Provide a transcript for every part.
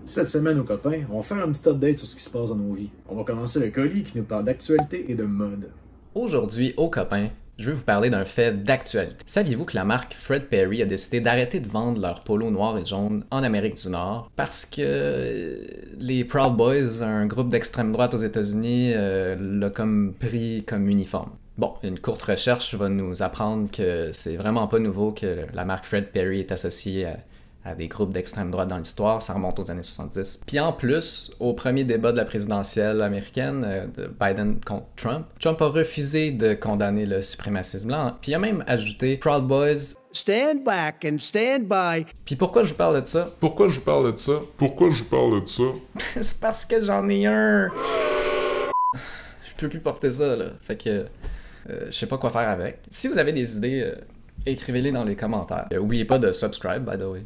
Cette semaine, aux copains, on va faire un petit update sur ce qui se passe dans nos vies. On va commencer le colis qui nous parle d'actualité et de mode. Aujourd'hui, aux copains, je vais vous parler d'un fait d'actualité. Saviez-vous que la marque Fred Perry a décidé d'arrêter de vendre leurs polos noirs et jaunes en Amérique du Nord parce que les Proud Boys, un groupe d'extrême droite aux États-Unis, l'a comme pris comme uniforme? Bon, une courte recherche va nous apprendre que c'est vraiment pas nouveau que la marque Fred Perry est associée à des groupes d'extrême droite dans l'histoire, ça remonte aux années 70. Puis en plus, au premier débat de la présidentielle américaine de Biden contre Trump, Trump a refusé de condamner le suprémacisme blanc, puis il a même ajouté Proud Boys. Stand back and stand by. Puis pourquoi je vous parle de ça? C'est parce que j'en ai un! Je peux plus porter ça, là. Fait que je sais pas quoi faire avec. Si vous avez des idées, écrivez-les dans les commentaires. Oubliez pas de subscribe, by the way.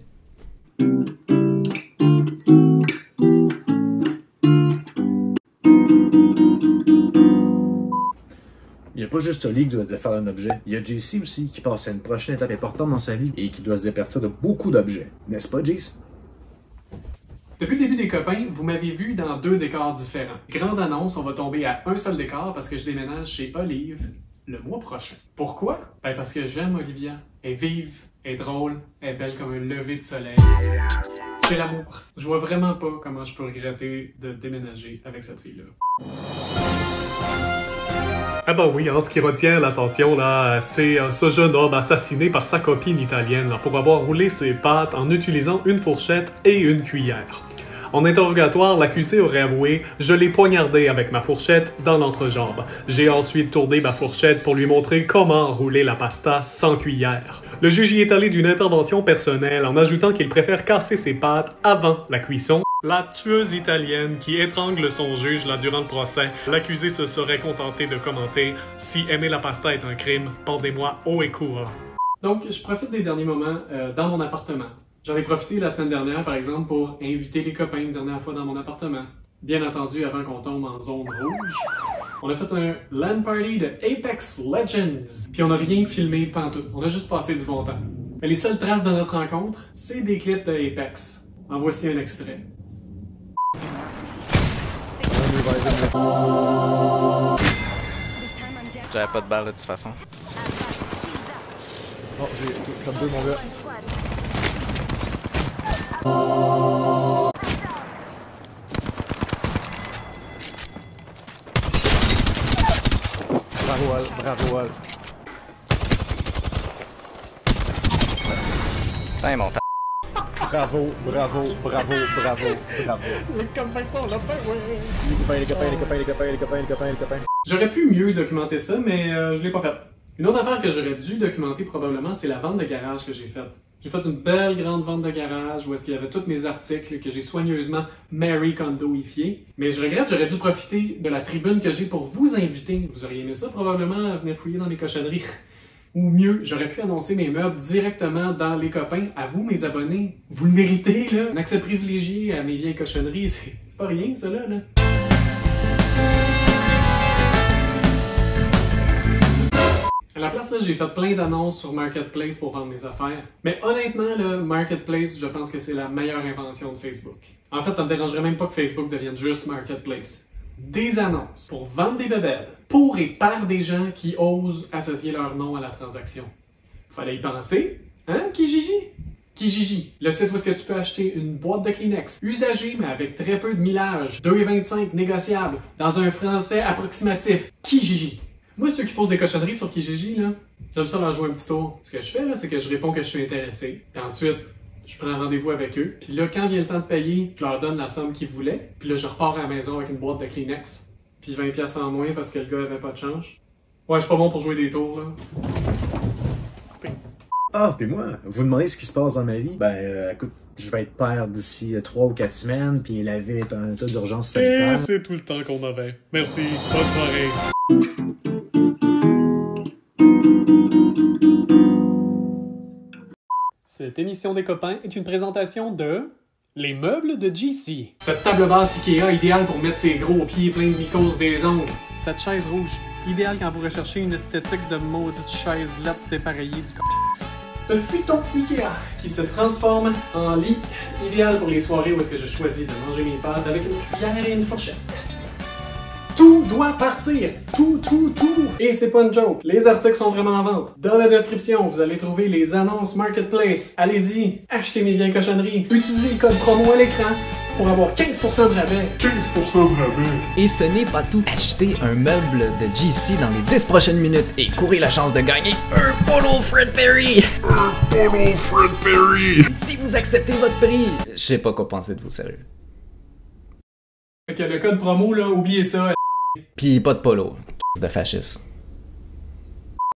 Il n'y a pas juste Oli qui doit se défaire d'un objet. Il y a JC aussi qui passe à une prochaine étape importante dans sa vie et qui doit se départir de beaucoup d'objets. N'est-ce pas, JC? Depuis le début des copains, vous m'avez vu dans 2 décors différents. Grande annonce, on va tomber à un seul décor parce que je déménage chez Olive le mois prochain. Pourquoi? Ben parce que j'aime Olivia. Elle est vive, elle est drôle, elle est belle comme un lever de soleil. C'est l'amour. Je vois vraiment pas comment je peux regretter de déménager avec cette fille-là. Ah ben oui, ce qui retient l'attention là, c'est ce jeune homme assassiné par sa copine italienne là, pour avoir roulé ses pâtes en utilisant une fourchette et une cuillère. En interrogatoire, l'accusé aurait avoué « Je l'ai poignardé avec ma fourchette dans l'entrejambe. J'ai ensuite tourné ma fourchette pour lui montrer comment rouler la pasta sans cuillère. » Le juge y est allé d'une intervention personnelle en ajoutant qu'il préfère casser ses pâtes avant la cuisson. La tueuse italienne qui étrangle son juge là durant le procès, l'accusé se serait contenté de commenter « Si aimer la pasta est un crime, pendez-moi haut et court. » Donc, je profite des derniers moments dans mon appartement. J'en ai profité la semaine dernière, par exemple, pour inviter les copains une dernière fois dans mon appartement. Bien entendu, avant qu'on tombe en zone rouge. On a fait un LAN party de Apex Legends. Puis on n'a rien filmé pantoute. On a juste passé du bon temps. Mais les seules traces de notre rencontre, c'est des clips de Apex. En voici un extrait. J'avais pas de balle de toute façon. Oh, j'ai comme 2 mon gars. Bravo Al, bravo Al. Putain, mon temps. Bravo. Les copains sont là, Les copains. J'aurais pu mieux documenter ça, mais je l'ai pas fait. Une autre affaire que j'aurais dû documenter probablement, c'est la vente de garage que j'ai faite. J'ai fait une belle grande vente de garage où est-ce qu'il y avait tous mes articles que j'ai soigneusement Marie Kondoifiés. Mais je regrette, j'aurais dû profiter de la tribune que j'ai pour vous inviter. Vous auriez aimé ça probablement, venir fouiller dans mes cochonneries. Ou mieux, j'aurais pu annoncer mes meubles directement dans les copains. À vous, mes abonnés, vous le méritez, là. Un accès privilégié à mes vieilles cochonneries, c'est pas rien, ça, là. À la place, là, j'ai fait plein d'annonces sur Marketplace pour vendre mes affaires. Mais honnêtement, là, Marketplace, je pense que c'est la meilleure invention de Facebook. En fait, ça me dérangerait même pas que Facebook devienne juste Marketplace. Des annonces pour vendre des bébelles, pour et par des gens qui osent associer leur nom à la transaction. Fallait y penser, hein, Kijiji? Kijiji, le site où est-ce que tu peux acheter une boîte de Kleenex, usagée mais avec très peu de millage, 2,25 négociable, dans un français approximatif. Kijiji. Moi, ceux qui posent des cochonneries sur Kijiji, là, j'aime ça leur jouer un petit tour. Ce que je fais, là, c'est que je réponds que je suis intéressé. Puis ensuite, je prends rendez-vous avec eux. Puis là, quand vient le temps de payer, je leur donne la somme qu'ils voulaient. Puis là, je repars à la maison avec une boîte de Kleenex. Puis 20$ en moins parce que le gars avait pas de change. Ouais, je suis pas bon pour jouer des tours, là. Ah, puis moi, vous demandez ce qui se passe dans ma vie? Ben, écoute, je vais être père d'ici 3 ou 4 semaines, puis la vie est en état d'urgence sanitaire. Et c'est tout le temps qu'on avait. Merci, bonne soirée. Cette émission des copains est une présentation de les meubles de JC. Cette table basse Ikea idéale pour mettre ses gros pieds pleins de mycoses des ongles. Cette chaise rouge, idéale quand vous recherchez une esthétique de maudite chaise lettre dépareillée du c***. Ce futon Ikea qui se transforme en lit idéal pour les soirées où est-ce que je choisis de manger mes pâtes avec une cuillère et une fourchette. Tout doit partir! Tout! Et c'est pas une joke. Les articles sont vraiment en vente. Dans la description, vous allez trouver les annonces Marketplace. Allez-y, achetez mes vieilles cochonneries. Utilisez le code promo à l'écran pour avoir 15% de rabais. 15% de rabais. Et ce n'est pas tout. Achetez un meuble de GC dans les 10 prochaines minutes et courez la chance de gagner un polo Fred Perry! Un polo Fred Perry! Si vous acceptez votre prix! Je sais pas quoi penser de vous, sérieux. Fait que le code promo, là, oubliez ça. Pis pas de polo. De fasciste.